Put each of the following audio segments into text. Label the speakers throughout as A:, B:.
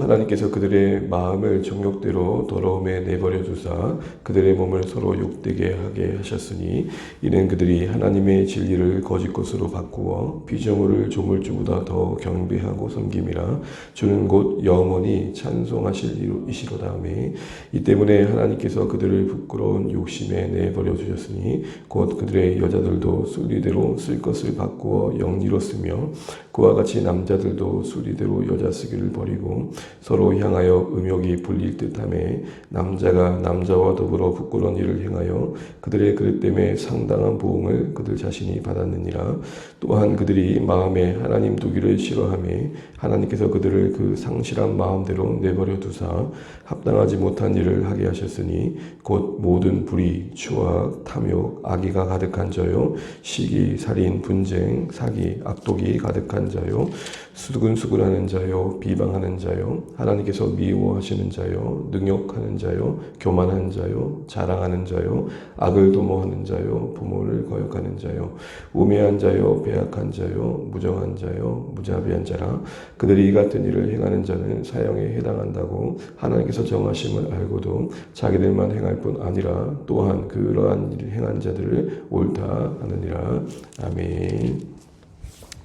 A: 하나님께서 그들의 마음을 정욕대로 더러움에 내버려 두사 그들의 몸을 서로 욕되게 하게 하셨으니 이는 그들이 하나님의 진리를 거짓 것으로 바꾸어 피조물을 조물주보다 더 경배하고 섬김이라. 주는 곧 영원히 찬송하실 이시로다. 하매 이 때문에 하나님께서 그들을 부끄러운 욕심에 내버려 두셨으니 곧 그들의 여자들도 순리대로 쓸 것을 바꾸어 영리로 쓰며 그와 같이 남자들도 순리대로 여자 쓰기를 버리고 서로 향하여 음욕이 불릴 듯하매 남자가 남자와 더불어 부끄러운 일을 행하여 그들의 그릇 때문에 상당한 보응을 그들 자신이 받았느니라. 또한 그들이 마음에 하나님 두기를 싫어하매 하나님께서 그들을 그 상실한 마음대로 내버려 두사 합당하지 못한 일을 하게 하셨으니 곧 모든 불의, 추악, 탐욕, 악의가 가득한 자요 시기, 살인, 분쟁, 사기, 악독이 가득한 자요 수근수근하는 자요 비방하는 자요 하나님께서 미워하시는 자요 능욕하는 자요 교만한 자요 자랑하는 자요 악을 도모하는 자요 부모를 거역하는 자요 우매한 자요 배악한 자요 무정한 자요 무자비한 자라. 그들이 이 같은 일을 행하는 자는 사형에 해당한다고 하나님께서 정하심을 알고도 자기들만 행할 뿐 아니라 또한 그러한 일을 행한 자들을 옳다 하느니라. 아멘.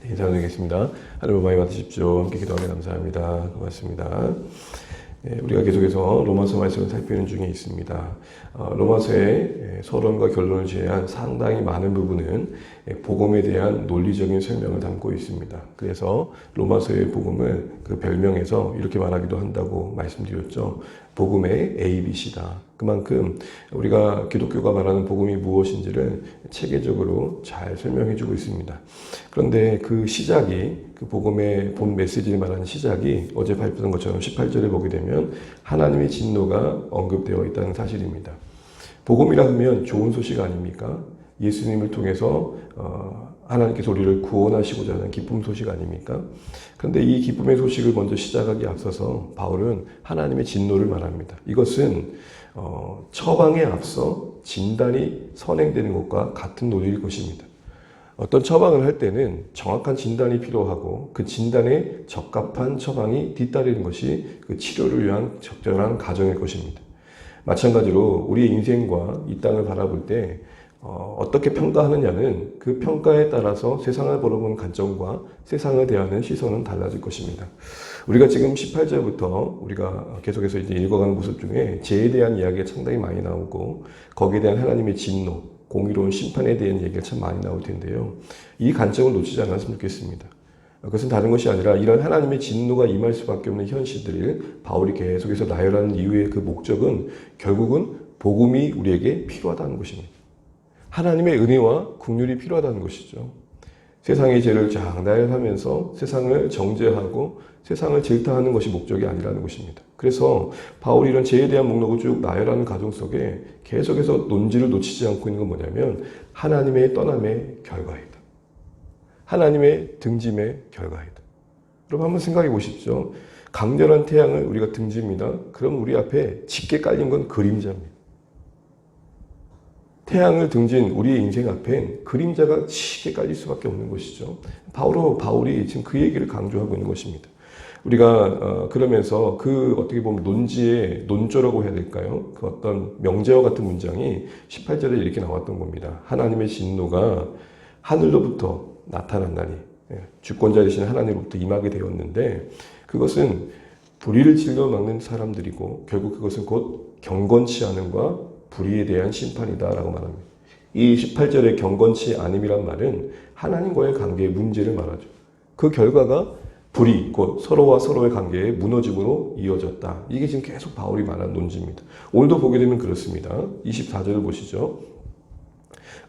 A: 인사드리겠습니다. 하나님 많이 받으십시오. 함께 기도하며 감사합니다. 고맙습니다. 우리가 계속해서 로마서 말씀을 살피는 중에 있습니다. 로마서의 서론과 결론을 제외한 상당히 많은 부분은 복음에 대한 논리적인 설명을 담고 있습니다. 그래서 로마서의 복음을 그 별명에서 이렇게 말하기도 한다고 말씀드렸죠. 복음의 ABC다. 그만큼 우리가 기독교가 말하는 복음이 무엇인지를 체계적으로 잘 설명해주고 있습니다. 그런데 그 시작이, 그 복음의 본 메시지를 말하는 시작이 어제 발표한 것처럼 18절에 보게 되면 하나님의 진노가 언급되어 있다는 사실입니다. 복음이라 하면 좋은 소식 아닙니까? 예수님을 통해서 하나님께서 우리를 구원하시고자 하는 기쁨 소식 아닙니까? 그런데 이 기쁨의 소식을 먼저 시작하기에 앞서서 바울은 하나님의 진노를 말합니다. 이것은 처방에 앞서 진단이 선행되는 것과 같은 논리일 것입니다. 어떤 처방을 할 때는 정확한 진단이 필요하고 그 진단에 적합한 처방이 뒤따르는 것이 그 치료를 위한 적절한 과정일 것입니다. 마찬가지로 우리의 인생과 이 땅을 바라볼 때 어떻게 평가하느냐는 그 평가에 따라서 세상을 바라보는 관점과 세상을 대하는 시선은 달라질 것입니다. 우리가 지금 18절부터 우리가 계속해서 이제 읽어가는 모습 중에 죄에 대한 이야기가 상당히 많이 나오고 거기에 대한 하나님의 진노, 공의로운 심판에 대한 얘기가 참 많이 나올 텐데요. 이 관점을 놓치지 않았으면 좋겠습니다. 그것은 다른 것이 아니라 이런 하나님의 진노가 임할 수밖에 없는 현실들을 바울이 계속해서 나열하는 이유의 그 목적은 결국은 복음이 우리에게 필요하다는 것입니다. 하나님의 은혜와 긍휼이 필요하다는 것이죠. 세상의 죄를 쫙 나열하면서 세상을 정죄하고 세상을 질타하는 것이 목적이 아니라는 것입니다. 그래서 바울이 이런 죄에 대한 목록을 쭉 나열하는 과정 속에 계속해서 논지를 놓치지 않고 있는 건 뭐냐면 하나님의 떠남의 결과이다. 하나님의 등짐의 결과이다. 여러분 한번 생각해 보십시오. 강렬한 태양을 우리가 등집니다. 그럼 우리 앞에 짙게 깔린 건 그림자입니다. 태양을 등진 우리의 인생 앞엔 그림자가 짙게 깔릴 수밖에 없는 것이죠. 바울이 지금 그 얘기를 강조하고 있는 것입니다. 우리가 그러면서 그 어떻게 보면 논지의 논조라고 해야 될까요? 그 어떤 명제와 같은 문장이 18절에 이렇게 나왔던 겁니다. 하나님의 진노가 하늘로부터 나타난다니 주권자 되신 하나님으로부터 임하게 되었는데 그것은 불의를 질러 막는 사람들이고 결국 그것은 곧 경건치 않음과 불의에 대한 심판이다라고 말합니다. 이 18절의 경건치 않음이란 말은 하나님과의 관계의 문제를 말하죠. 그 결과가 불의, 곧 서로와 서로의 관계에 무너짐으로 이어졌다. 이게 지금 계속 바울이 말하는 논지입니다. 오늘도 보게 되면 그렇습니다. 24절을 보시죠.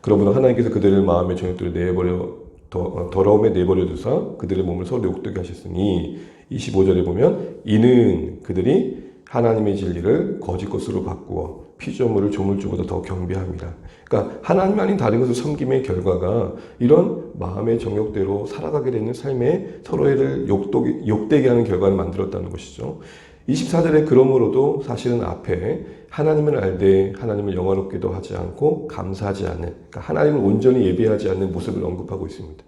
A: 그러므로 하나님께서 그들을 마음의 정욕대로 더러움에 내버려 두사 그들의 몸을 서로 욕되게 하셨으니 25절에 보면 이는 그들이 하나님의 진리를 거짓 것으로 바꾸어 피조물을 조물주보다 더 경배합니다. 그러니까 하나님 아닌 다른 것을 섬김의 결과가 이런 마음의 정욕대로 살아가게 되는 삶에 서로를 욕되게 하는 결과를 만들었다는 것이죠. 24절에 그러므로도 사실은 앞에 하나님을 알되 하나님을 영화롭게도 하지 않고 감사하지 않는, 그러니까 하나님을 온전히 예배하지 않는 모습을 언급하고 있습니다.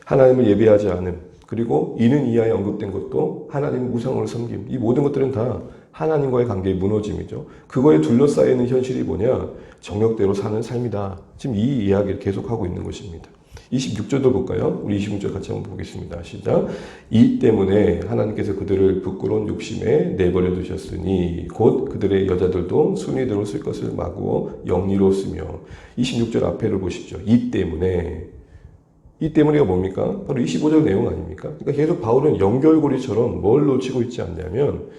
A: 하나님을 예배하지 않음, 그리고 이는 이하에 언급된 것도 하나님 우상을 섬김. 이 모든 것들은 다 하나님과의 관계의 무너짐이죠. 그거에 둘러싸여 있는 현실이 뭐냐? 정욕대로 사는 삶이다. 지금 이 이야기를 계속하고 있는 것입니다. 26절도 볼까요? 우리 26절 같이 한번 보겠습니다. 시작. 이 때문에 하나님께서 그들을 부끄러운 욕심에 내버려 두셨으니 곧 그들의 여자들도 순위대로 쓸 것을 마구어 영리로쓰며 26절 앞에를 보십시오. 이 때문에가 뭡니까? 바로 25절 내용 아닙니까? 그러니까 계속 바울은 연결고리처럼 뭘 놓치고 있지 않냐면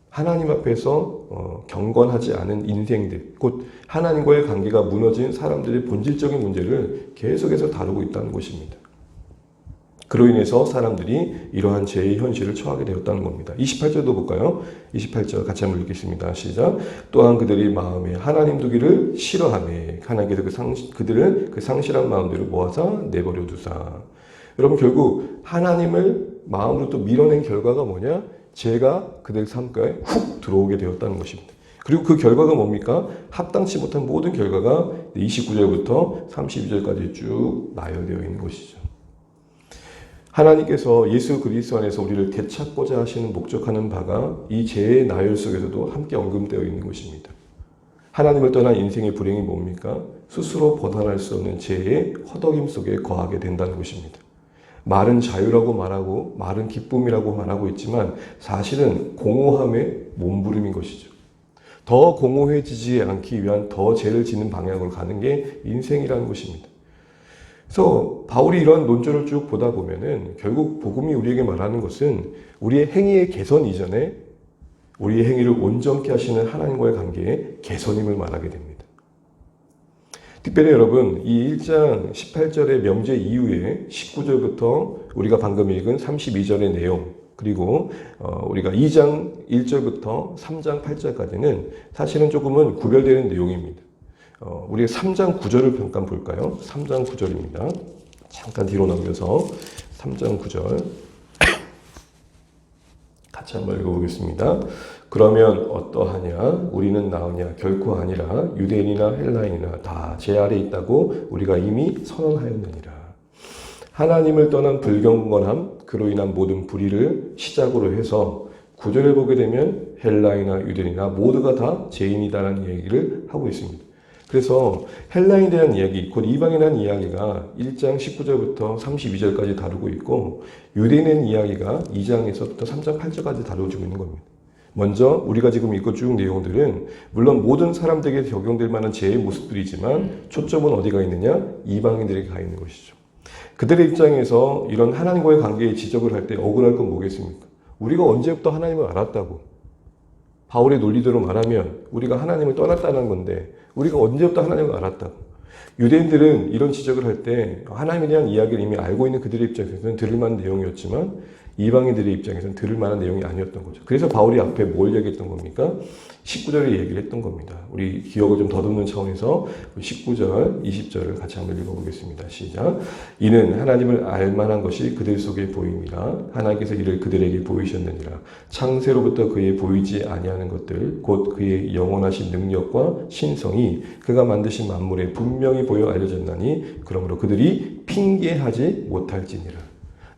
A: 하나님 앞에서 경건하지 않은 인생들, 곧 하나님과의 관계가 무너진 사람들의 본질적인 문제를 계속해서 다루고 있다는 것입니다. 그로 인해서 사람들이 이러한 죄의 현실을 처하게 되었다는 겁니다. 28절도 볼까요? 28절 같이 한번 읽겠습니다. 시작. 또한 그들이 마음에 하나님 두기를 싫어하매 하나님께서 그들을 그 상실한 마음대로 모아서 내버려 두사. 여러분 결국 하나님을 마음으로 또 밀어낸 결과가 뭐냐? 죄가 그들 삶가에 훅 들어오게 되었다는 것입니다. 그리고 그 결과가 뭡니까? 합당치 못한 모든 결과가 29절부터 32절까지 쭉 나열되어 있는 것이죠. 하나님께서 예수 그리스도 안에서 우리를 되찾고자 하시는 목적하는 바가 이 죄의 나열 속에서도 함께 언급되어 있는 것입니다. 하나님을 떠난 인생의 불행이 뭡니까? 스스로 보단할 수 없는 죄의 허덕임 속에 거하게 된다는 것입니다. 말은 자유라고 말하고 말은 기쁨이라고 말하고 있지만 사실은 공허함의 몸부림인 것이죠. 더 공허해지지 않기 위한 더 죄를 짓는 방향으로 가는 게 인생이라는 것입니다. 그래서 바울이 이런 논조를 쭉 보다 보면은 결국 복음이 우리에게 말하는 것은 우리의 행위의 개선 이전에 우리의 행위를 온전케 하시는 하나님과의 관계의 개선임을 말하게 됩니다. 특별히 여러분 이 1장 18절의 명제 이후에 19절부터 우리가 방금 읽은 32절의 내용 그리고 우리가 2장 1절부터 3장 8절까지는 사실은 조금은 구별되는 내용입니다. 우리가 3장 9절을 잠깐 볼까요? 3장 9절입니다. 잠깐 뒤로 넘겨서 3장 9절 같이 한번 읽어보겠습니다. 그러면 어떠하냐? 우리는 나으냐? 결코 아니라 유대인이나 헬라인이나 다 제 아래 있다고 우리가 이미 선언하였느니라. 하나님을 떠난 불경건함, 그로 인한 모든 불의를 시작으로 해서 9절을 보게 되면 헬라인이나 유대인이나 모두가 다 죄인이다라는 얘기를 하고 있습니다. 그래서 헬라인에 대한 이야기, 곧 이방인에 대한 이야기가 1장 19절부터 32절까지 다루고 있고 유대인에 대한 이야기가 2장에서부터 3장 8절까지 다루어지고 있는 겁니다. 먼저 우리가 지금 읽고 쭉 내용들은 물론 모든 사람들에게 적용될 만한 죄의 모습들이지만 초점은 어디가 있느냐? 이방인들에게 가 있는 것이죠. 그들의 입장에서 이런 하나님과의 관계에 지적을 할 때 억울할 건 뭐겠습니까? 우리가 언제부터 하나님을 알았다고? 바울의 논리대로 말하면 우리가 하나님을 떠났다는 건데 우리가 언제부터 하나님을 알았다고? 유대인들은 이런 지적을 할 때 하나님에 대한 이야기를 이미 알고 있는 그들의 입장에서는 들을 만한 내용이었지만 이방인들의 입장에서는 들을 만한 내용이 아니었던 거죠. 그래서 바울이 앞에 뭘 얘기했던 겁니까? 19절에 얘기를 했던 겁니다. 우리 기억을 좀 더듬는 차원에서 19절, 20절을 같이 한번 읽어보겠습니다. 시작. 이는 하나님을 알만한 것이 그들 속에 보임이라. 하나님께서 이를 그들에게 보이셨느니라. 창세로부터 그의 보이지 아니하는 것들, 곧 그의 영원하신 능력과 신성이 그가 만드신 만물에 분명히 보여 알려졌나니 그러므로 그들이 핑계하지 못할지니라.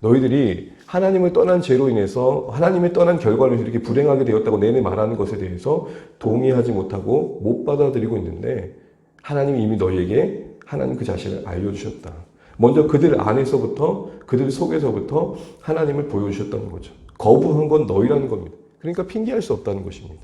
A: 너희들이 하나님을 떠난 죄로 인해서 하나님을 떠난 결과로 이렇게 불행하게 되었다고 내내 말하는 것에 대해서 동의하지 못하고 못 받아들이고 있는데 하나님이 이미 너희에게 하나님 그 자신을 알려주셨다. 먼저 그들 안에서부터 그들 속에서부터 하나님을 보여주셨다는 거죠. 거부한 건 너희라는 겁니다. 그러니까 핑계할 수 없다는 것입니다.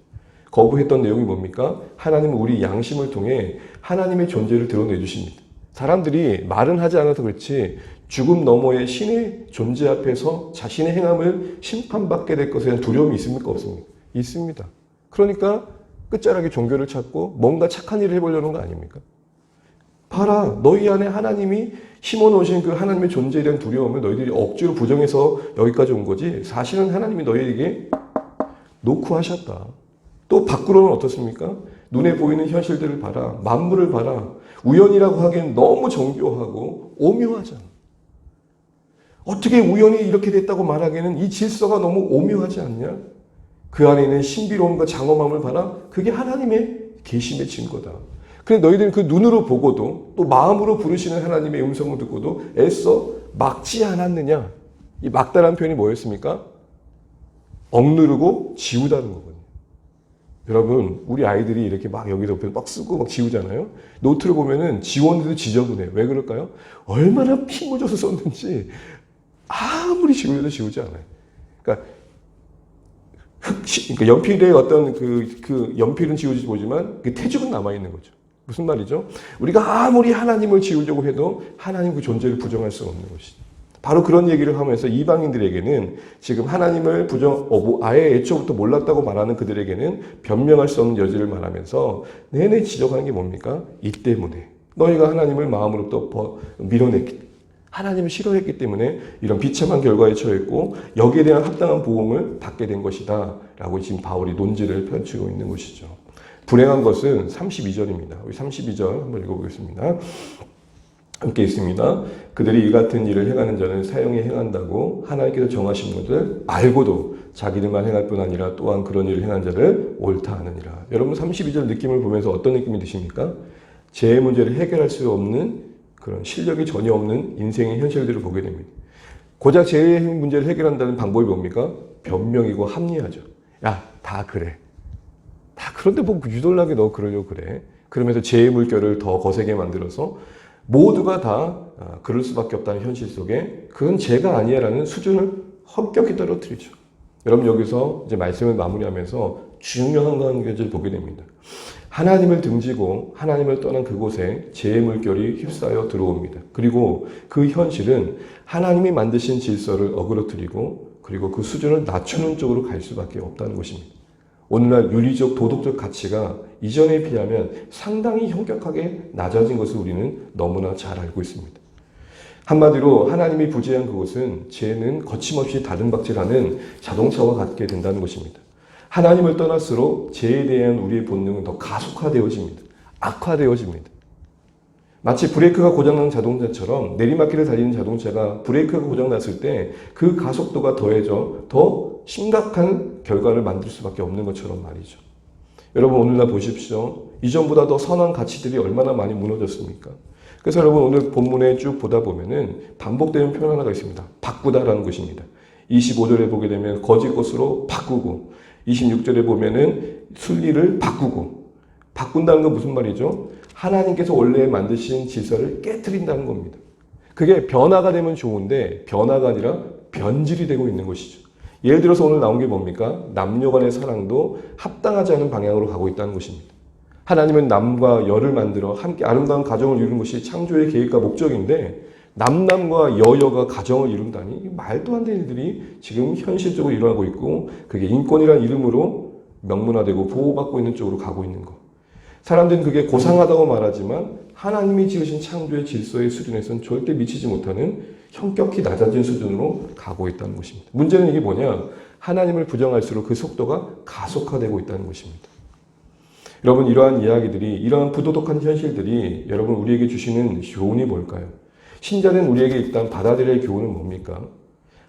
A: 거부했던 내용이 뭡니까? 하나님은 우리 양심을 통해 하나님의 존재를 드러내 주십니다. 사람들이 말은 하지 않아서 그렇지 죽음 너머의 신의 존재 앞에서 자신의 행함을 심판받게 될 것에 대한 두려움이 있습니까? 없습니까? 있습니다. 그러니까 끝자락에 종교를 찾고 뭔가 착한 일을 해보려는 거 아닙니까? 봐라, 너희 안에 하나님이 심어놓으신 그 하나님의 존재에 대한 두려움을 너희들이 억지로 부정해서 여기까지 온 거지 사실은 하나님이 너희에게 놓고 하셨다. 또 밖으로는 어떻습니까? 눈에 보이는 현실들을 봐라. 만물을 봐라. 우연이라고 하기엔 너무 정교하고 오묘하잖아. 어떻게 우연히 이렇게 됐다고 말하기에는 이 질서가 너무 오묘하지 않냐? 그 안에 있는 신비로움과 장엄함을 봐라. 그게 하나님의 계심의 증거다. 그래 너희들은 그 눈으로 보고도 또 마음으로 부르시는 하나님의 음성을 듣고도 애써 막지 않았느냐? 이 막다라는 표현이 뭐였습니까? 억누르고 지우다는 거거든요. 여러분, 우리 아이들이 이렇게 막 여기서 막 쓰고 막 지우잖아요. 노트를 보면은 지웠는데도 지저분해요. 왜 그럴까요? 얼마나 피 묻어서 썼는지 아무리 지우려도 지우지 않아요. 그러니까 그러니까 연필의 어떤 그 연필은 지우지 보지만 그 태죽은 남아있는 거죠. 무슨 말이죠? 우리가 아무리 하나님을 지우려고 해도 하나님 그 존재를 부정할 수 없는 것이죠. 바로 그런 얘기를 하면서 이방인들에게는 지금 하나님을 아예 애초부터 몰랐다고 말하는 그들에게는 변명할 수 없는 여지를 말하면서 내내 지적하는 게 뭡니까? 이 때문에 너희가 하나님을 마음으로부터 밀어냈기, 하나님을 싫어했기 때문에 이런 비참한 결과에 처했고 여기에 대한 합당한 보응을 받게 된 것이다 라고 지금 바울이 논지를 펼치고 있는 것이죠. 불행한 것은 32절입니다. 우리 32절 한번 읽어보겠습니다. 함께 있습니다. 그들이 이 같은 일을 행하는 자는 사형에 행한다고 하나님께서 정하신 것을 알고도 자기들만 행할 뿐 아니라 또한 그런 일을 행한 자를 옳다 하느니라. 여러분 32절 느낌을 보면서 어떤 느낌이 드십니까? 죄의 문제를 해결할 수 없는 그런 실력이 전혀 없는 인생의 현실들을 보게 됩니다. 고작 죄의 문제를 해결한다는 방법이 뭡니까? 변명이고 합리화죠. 야, 다 그래. 다 그런데 뭐 유돌나게 너 그러려고 그래. 그러면서 죄의 물결을 더 거세게 만들어서 모두가 다 그럴 수밖에 없다는 현실 속에 그건 죄가 아니야라는 수준을 엄격히 떨어뜨리죠. 여러분 여기서 이제 말씀을 마무리하면서 중요한 것을 보게 됩니다. 하나님을 등지고 하나님을 떠난 그곳에 죄의 물결이 휩싸여 들어옵니다. 그리고 그 현실은 하나님이 만드신 질서를 어그러뜨리고 그리고 그 수준을 낮추는 쪽으로 갈 수밖에 없다는 것입니다. 오늘날 윤리적 도덕적 가치가 이전에 비하면 상당히 현격하게 낮아진 것을 우리는 너무나 잘 알고 있습니다. 한마디로 하나님이 부재한 그곳은 죄는 거침없이 다듬박질하는 자동차와 같게 된다는 것입니다. 하나님을 떠날수록 죄에 대한 우리의 본능은 더 가속화되어집니다. 악화되어집니다. 마치 브레이크가 고장난 자동차처럼 내리막길을 달리는 자동차가 브레이크가 고장났을 때 그 가속도가 더해져 더 심각한 결과를 만들 수밖에 없는 것처럼 말이죠. 여러분 오늘날 보십시오. 이전보다 더 선한 가치들이 얼마나 많이 무너졌습니까? 그래서 여러분 오늘 본문에 쭉 보다 보면은 반복되는 표현 하나가 있습니다. 바꾸다라는 것입니다. 25절에 보게 되면 거짓 것으로 바꾸고 26절에 보면은 순리를 바꾸고 바꾼다는 건 무슨 말이죠? 하나님께서 원래 만드신 질서를 깨트린다는 겁니다. 그게 변화가 되면 좋은데 변화가 아니라 변질이 되고 있는 것이죠. 예를 들어서 오늘 나온 게 뭡니까? 남녀 간의 사랑도 합당하지 않은 방향으로 가고 있다는 것입니다. 하나님은 남과 여를 만들어 함께 아름다운 가정을 이루는 것이 창조의 계획과 목적인데 남남과 여여가 가정을 이룬다니 말도 안 되는 일들이 지금 현실적으로 일어나고 있고 그게 인권이라는 이름으로 명문화되고 보호받고 있는 쪽으로 가고 있는 것. 사람들은 그게 고상하다고 말하지만 하나님이 지으신 창조의 질서의 수준에서는 절대 미치지 못하는 현격히 낮아진 수준으로 가고 있다는 것입니다. 문제는 이게 뭐냐? 하나님을 부정할수록 그 속도가 가속화되고 있다는 것입니다. 여러분 이러한 이야기들이 이러한 부도덕한 현실들이 여러분 우리에게 주시는 교훈이 뭘까요? 신자는 우리에게 일단 받아들일 교훈은 뭡니까?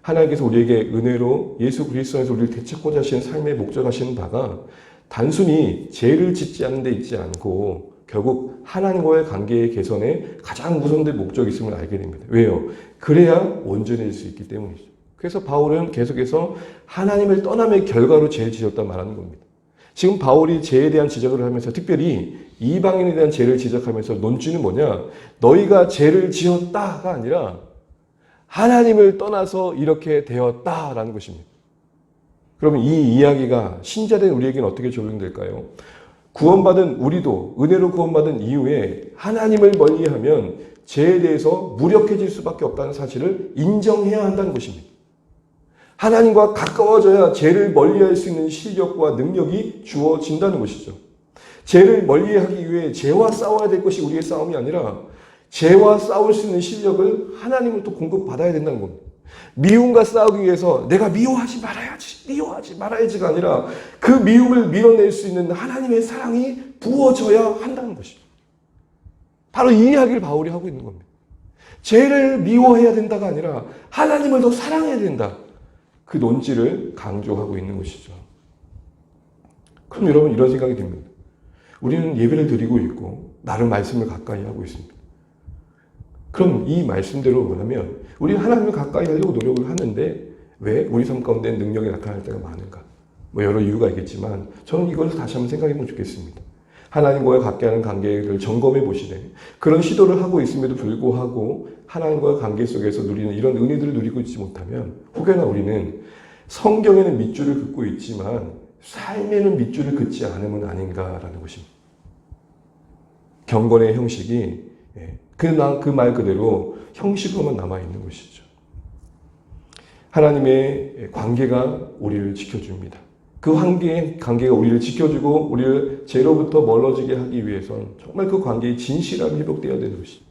A: 하나님께서 우리에게 은혜로 예수 그리스도 안에서 우리를 되찾고자 하신 삶의 목적하시는 바가 단순히 죄를 짓지 않는 데 있지 않고 결국 하나님과의 관계의 개선에 가장 우선된 목적이 있음을 알게 됩니다. 왜요? 그래야 온전해질 수 있기 때문이죠. 그래서 바울은 계속해서 하나님을 떠남의 결과로 죄를 지었다 말하는 겁니다. 지금 바울이 죄에 대한 지적을 하면서 특별히 이방인에 대한 죄를 지적하면서 논지는 뭐냐? 너희가 죄를 지었다가 아니라 하나님을 떠나서 이렇게 되었다라는 것입니다. 그러면 이 이야기가 신자된 우리에게는 어떻게 적용될까요? 구원받은 우리도 은혜로 구원받은 이후에 하나님을 멀리하면 죄에 대해서 무력해질 수밖에 없다는 사실을 인정해야 한다는 것입니다. 하나님과 가까워져야 죄를 멀리할 수 있는 실력과 능력이 주어진다는 것이죠. 죄를 멀리하기 위해 죄와 싸워야 될 것이 우리의 싸움이 아니라 죄와 싸울 수 있는 실력을 하나님으로부터 공급받아야 된다는 겁니다. 미움과 싸우기 위해서 내가 미워하지 말아야지가 아니라 그 미움을 밀어낼 수 있는 하나님의 사랑이 부어져야 한다는 것이죠. 바로 이 이야기를 바울이 하고 있는 겁니다. 죄를 미워해야 된다가 아니라 하나님을 더 사랑해야 된다. 그 논지를 강조하고 있는 것이죠. 그럼 여러분 이런 생각이 듭니다. 우리는 예배를 드리고 있고 나름 말씀을 가까이 하고 있습니다. 그럼 이 말씀대로 뭐냐면 우리 하나님을 가까이 하려고 노력을 하는데 왜 우리 삶 가운데 능력이 나타날 때가 많은가? 뭐 여러 이유가 있겠지만 저는 이걸 다시 한번 생각해 보면 좋겠습니다. 하나님과의 가까이하는 관계를 점검해 보시되 그런 시도를 하고 있음에도 불구하고 하나님과의 관계 속에서 누리는 이런 은혜들을 누리고 있지 못하면 혹여나 우리는 성경에는 밑줄을 긋고 있지만 삶에는 밑줄을 긋지 않으면 아닌가라는 것입니다. 경건의 형식이 그 말 그대로 형식으로만 남아있는 것이죠. 하나님의 관계가 우리를 지켜줍니다. 그 관계가 우리를 지켜주고 우리를 죄로부터 멀어지게 하기 위해선 정말 그 관계의 진실함이 회복되어야 되는 것이죠.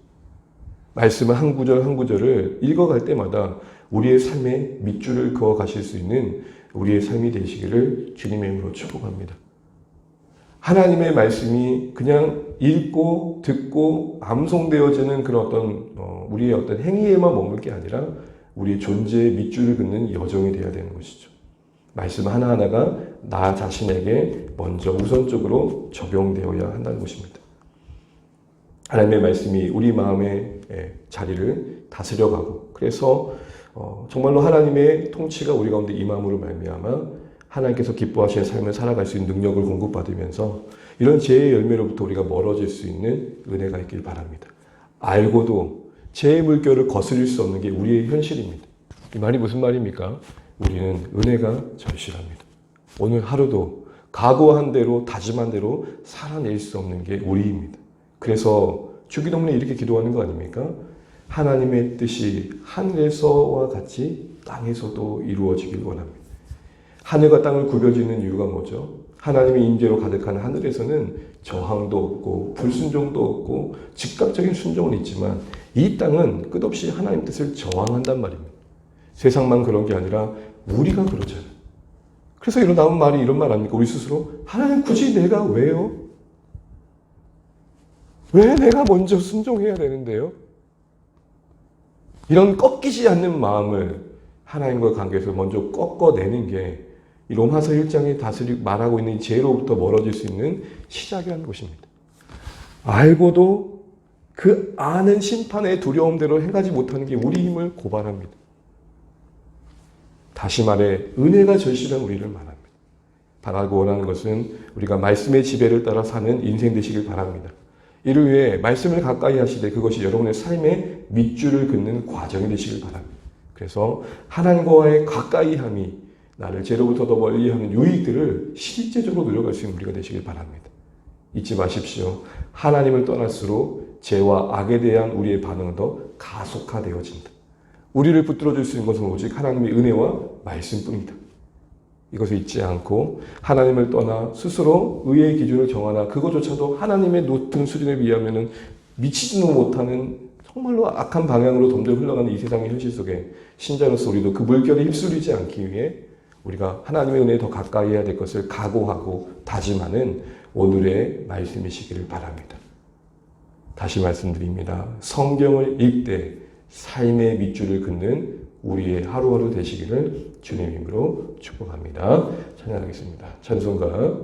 A: 말씀을 한 구절 한 구절을 읽어갈 때마다 우리의 삶에 밑줄을 그어 가실 수 있는 우리의 삶이 되시기를 주님의 이름으로 축복합니다. 하나님의 말씀이 그냥 읽고 듣고 암송되어지는 그런 어떤 우리의 어떤 행위에만 머물 게 아니라 우리의 존재의 밑줄을 긋는 여정이 되어야 되는 것이죠. 말씀 하나하나가 나 자신에게 먼저 우선적으로 적용되어야 한다는 것입니다. 하나님의 말씀이 우리 마음의 자리를 다스려가고 그래서 정말로 하나님의 통치가 우리 가운데 임함으로 말미암아 하나님께서 기뻐하시는 삶을 살아갈 수 있는 능력을 공급받으면서 이런 죄의 열매로부터 우리가 멀어질 수 있는 은혜가 있길 바랍니다. 알고도 죄의 물결을 거스릴 수 없는 게 우리의 현실입니다. 이 말이 무슨 말입니까? 우리는 은혜가 절실합니다. 오늘 하루도 각오한 대로 다짐한 대로 살아낼 수 없는 게 우리입니다. 그래서 주기도문에 이렇게 기도하는 거 아닙니까? 하나님의 뜻이 하늘에서와 같이 땅에서도 이루어지길 원합니다. 하늘과 땅을 구별짓는 이유가 뭐죠? 하나님의 임재로 가득한 하늘에서는 저항도 없고 불순종도 없고 즉각적인 순종은 있지만 이 땅은 끝없이 하나님 뜻을 저항한단 말입니다. 세상만 그런 게 아니라 우리가 그렇잖아요. 그래서 나온 말이 이런 말 아닙니까? 우리 스스로 하나님 굳이 내가 왜요? 왜 내가 먼저 순종해야 되는데요? 이런 꺾이지 않는 마음을 하나님과 관계에서 먼저 꺾어내는 게 이 로마서 1장에 말하고 있는 죄로부터 멀어질 수 있는 시작이라는 것입니다. 알고도 그 아는 심판의 두려움대로 행하지 못하는 게 우리 힘을 고발합니다. 다시 말해 은혜가 절실한 우리를 말합니다. 바라고 원하는 것은 우리가 말씀의 지배를 따라 사는 인생 되시길 바랍니다. 이를 위해 말씀을 가까이 하시되 그것이 여러분의 삶의 밑줄을 긋는 과정이 되시길 바랍니다. 그래서 하나님과의 가까이함이 나를 죄로부터 더 멀리하는 유익들을 실제적으로 누려갈 수 있는 우리가 되시길 바랍니다. 잊지 마십시오. 하나님을 떠날수록 죄와 악에 대한 우리의 반응은 더 가속화되어진다. 우리를 붙들어줄 수 있는 것은 오직 하나님의 은혜와 말씀뿐이다. 이것을 잊지 않고 하나님을 떠나 스스로 의의 기준을 정하나 그것조차도 하나님의 높은 수준에 비하면 미치지도 못하는 정말로 악한 방향으로 점점 흘러가는 이 세상의 현실 속에 신자로서 우리도 그 물결에 휩쓸리지 않기 위해 우리가 하나님의 은혜에 더 가까이 해야 될 것을 각오하고 다짐하는 오늘의 말씀이시기를 바랍니다. 다시 말씀드립니다. 성경을 읽되 삶의 밑줄을 긋는 우리의 하루하루 되시기를 주님 이름으로 축복합니다. 찬양하겠습니다. 찬송가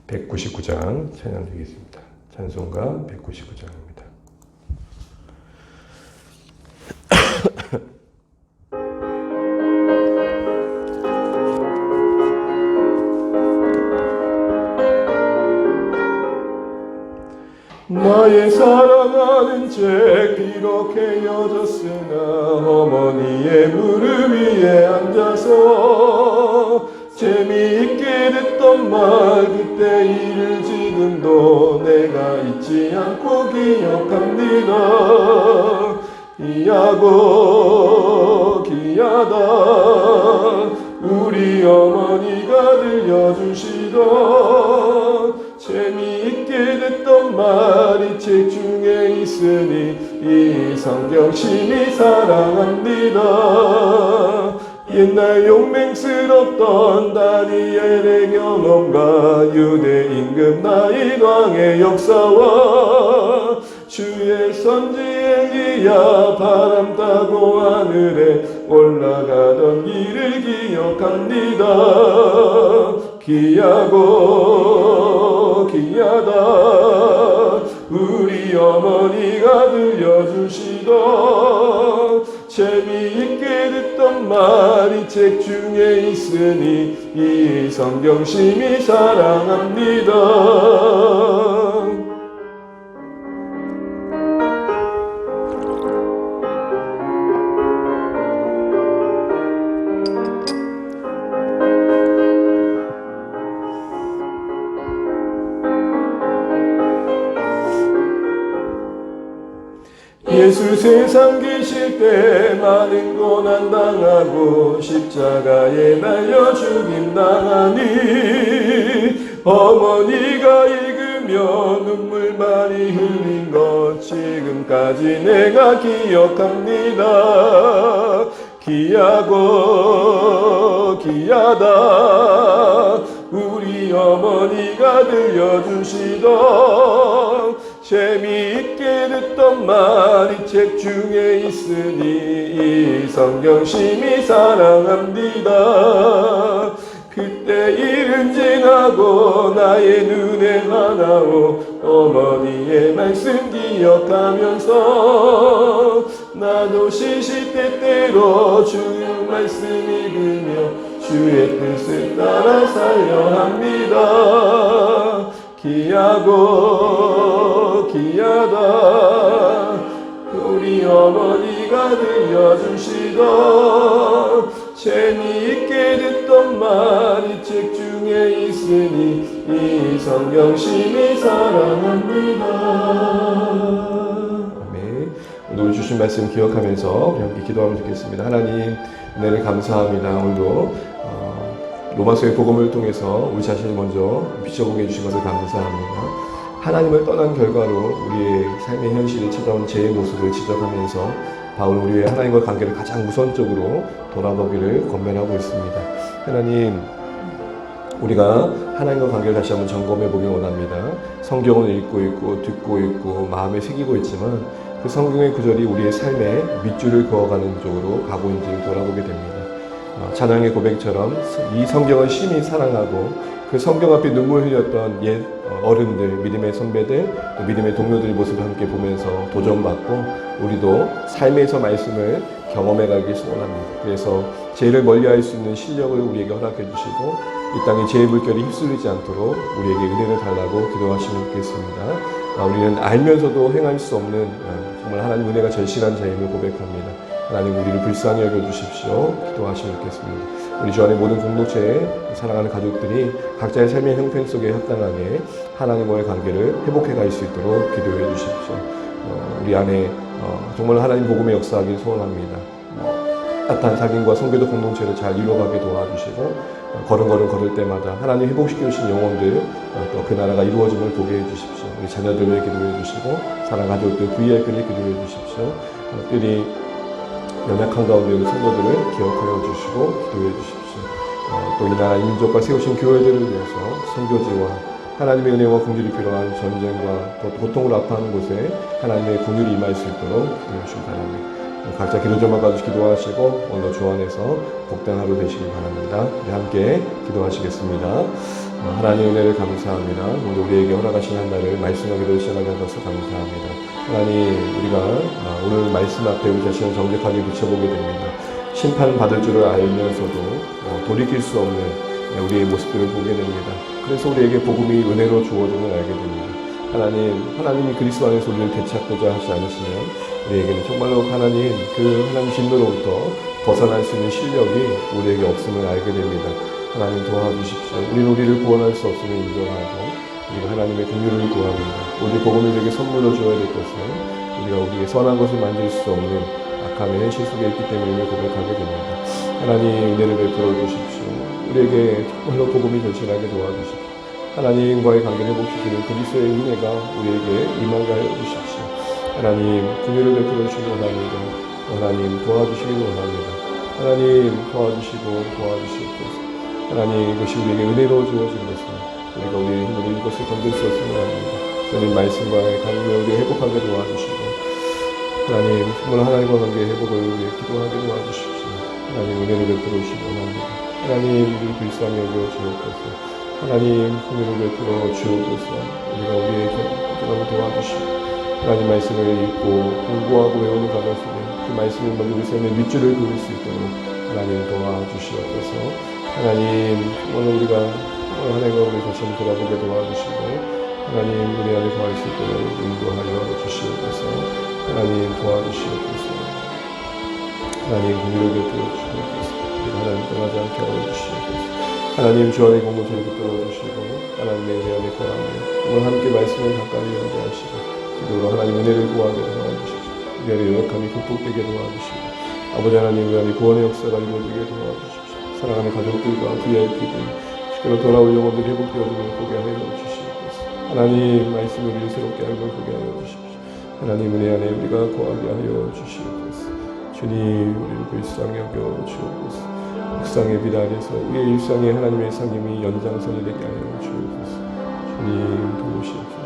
A: 199장 찬양 드리겠습니다. 찬송가 199장입니다. 나의 사랑하는 죄 비록 헤어졌으나 어머니의 무릎 위에 앉아서 재미있게 듣던 말 그때 일을 지금도 내가 잊지 않고 기억합니다. 귀하고 귀하다 우리 어머니가 들려주시던 재미있게 듣던 말이 책 중에 있으니 이 성경 심히 사랑합니다. 옛날 용맹스럽던 다니엘의 경험과 유대 임금 다윗 왕의 역사와 주의 선지 엘리야 바람 타고 하늘에 올라가던 길을 기억합니다. 귀하고 귀하다 우리 어머니가 들려주시던 재미있게 듣던 말이 책 중에 있으니 이 성경 심히 사랑합니다. 예수 세상 계실 때 많은 고난 당하고 십자가에 달려 죽임 당하니 어머니가 읽으며 눈물 많이 흘린 것 지금까지 내가 기억합니다. 귀하고 귀하다 우리 어머니가 들려주시던 재미있게 듣던 말이 책 중에 있으니 이 성경 심히 사랑합니다. 그때 일은 지나고 나의 눈에 하나오 어머니의 말씀 기억하면서 나도 시시때때로 주의 말씀 읽으며 주의 뜻을 따라 살려 합니다. 귀하고 귀하다 우리 어머니가 들려주시던 재미있게 듣던 말이 책 중에 있으니 이 성경 심히 사랑합니다. 아멘. 오늘 주신 말씀 기억하면서 우리 함께 기도하면 좋겠습니다. 하나님 은혜를 감사합니다. 오늘도 로마서의 복음을 통해서 우리 자신을 먼저 비춰보게 해주신 것을 감사합니다. 하나님을 떠난 결과로 우리의 삶의 현실에 찾아온 죄의 모습을 지적하면서 바울은 우리의 하나님과 관계를 가장 우선적으로 돌아보기를 권면하고 있습니다. 하나님, 우리가 하나님과 관계를 다시 한번 점검해 보길 원합니다. 성경을 읽고 있고 듣고 있고 마음에 새기고 있지만 그 성경의 구절이 우리의 삶에 밑줄을 그어가는 쪽으로 가고 있는지 돌아보게 됩니다. 찬양의 고백처럼 이 성경을 심히 사랑하고 그 성경 앞에 눈물 흘렸던 옛 어른들, 믿음의 선배들, 믿음의 동료들의 모습을 함께 보면서 도전받고 우리도 삶에서 말씀을 경험해가길 소원합니다. 그래서 죄를 멀리할 수 있는 실력을 우리에게 허락해 주시고 이 땅의 죄의 물결이 휩쓸리지 않도록 우리에게 은혜를 달라고 기도하시면 좋겠습니다. 우리는 알면서도 행할 수 없는 정말 하나님 은혜가 절실한 자임을 고백합니다. 하나님 우리를 불쌍히 여겨주십시오. 기도하시면 좋겠습니다. 우리 주 안의 모든 공동체에 사랑하는 가족들이 각자의 삶의 형편 속에 합당하게 하나님과의 관계를 회복해 갈 수 있도록 기도해 주십시오. 우리 안에 정말 하나님 복음의 역사하길 소원합니다. 따뜻한 사귐과 성교도 공동체를 잘 이루어가게 도와주시고 걸음걸음 걸을 때마다 하나님 회복시켜 주신 영혼들 또 그 나라가 이루어짐을 보게 해주십시오. 우리 자녀들을 위해 기도해 주시고 사랑 가족들 구의할 그를 기도해 주십시오. 특별히 연약한 가운데 있는 성도들을 기억하여 주시고 기도해 주십시오. 또 이 나라 이 민족과 세우신 교회들을 위해서 선교지와 하나님의 은혜와 긍휼이 필요한 전쟁과 또 고통을 아파하는 곳에 하나님의 긍휼이 임할 수 있도록 기도해 주시기 바랍니다. 각자 기도 제목 가지고 기도하시고 오늘 주 안에서 복된 하루 되시기 바랍니다. 우리 함께 기도하시겠습니다. 하나님의 은혜를 감사합니다. 오늘 우리에게 허락하신 한 날을 말씀하기로 시작하게 하셔서 감사합니다. 하나님, 우리가 오늘 말씀 앞에 우리 자신을 정직하게 비춰보게 됩니다. 심판받을 줄을 알면서도 돌이킬 수 없는 우리의 모습들을 보게 됩니다. 그래서 우리에게 복음이 은혜로 주어짐을 알게 됩니다. 하나님이 그리스도 안에서 우리를 되찾고자 하지 않으시면 우리에게는 정말로 하나님 진노로부터 벗어날 수 있는 실력이 우리에게 없음을 알게 됩니다. 하나님 도와주십시오. 우리를 구원할 수 없음을 인정하고 우리가 하나님의 긍휼을 구합니다. 우리 복음을 우리에게 선물로 주어야 될 것은 우리가 우리의 선한 것을 만질 수 없는 악함의 현실 속에 있기 때문에 고백하게 됩니다. 하나님 은혜를 베풀어 주십시오. 우리에게 정말로 복음이 절실하게 도와주십시오. 하나님과의 관계를 회복시키는 그리스도의 은혜가 우리에게 임하게 하여 주십시오. 하나님 긍휼을 베풀어 주시기 원합니다. 하나님 도와주시기 원합니다. 하나님 도와주시옵소서. 하나님 이것이 우리에게 은혜로 주어진 것입니다. 우리가 우리의 힘으로 이것을 건들 수 없음을 압니다. 주님 말씀과의 관계 우리 회복하게 도와주시고 하나님 정말 하나님과 관계의 회복을 위해 기도하게 도와주십시오. 하나님 은혜를 베풀어 주시기 원합니다. 하나님 우리를 불쌍히 여겨 주옵소서. 하나님 은혜를 베풀어 주옵소서. 우리가 우리의 붙들어 도와주시고 하나님 말씀을 읽고 공부하고 외우는 과정 속에 그 말씀을 먼저 우리 삶의 밑줄을 그을 수 있도록 하나님 도와주시옵소서. 하나님 오늘 우리가 한 해가 우리 다시 한번 돌아보게 도와주시고 하나님 우리 안에 거할 수 있도록 인도하여 주시옵소서. 하나님 도와주시옵소서. 하나님 긍휼을 베풀어 주시옵소서. 하나님 떠나지 않게 하여 주시옵소서. 하나님 주 안에 공동체를 붙들어 주시고 하나님의 은혜 안에 거하며 오늘 함께 말씀을 가까이 하게 하시고 기도로 하나님 은혜를 구하게 도와주시고 우리 안에 연약함이 극복되게 도와주시고 아버지 하나님 우리 안에 구원의 역사가 이루어지게 도와주십시오. 사랑하는 가족들과 VIP들 주께로 돌아올 영혼들 회복되어지는 보게 하여 주시옵소서. 하나님 말씀을 우리 새롭게 알고 보게 하여 주십시오. 하나님 은혜 안에 우리가 거하게 하여 주시옵소서. 주님 우리를 불쌍히 여겨 주옵소서. 일상의 비단에서 우리의 일상에 하나님의 상임이 연장선이 되게 하여 주옵소서. 주님 도우시옵소서.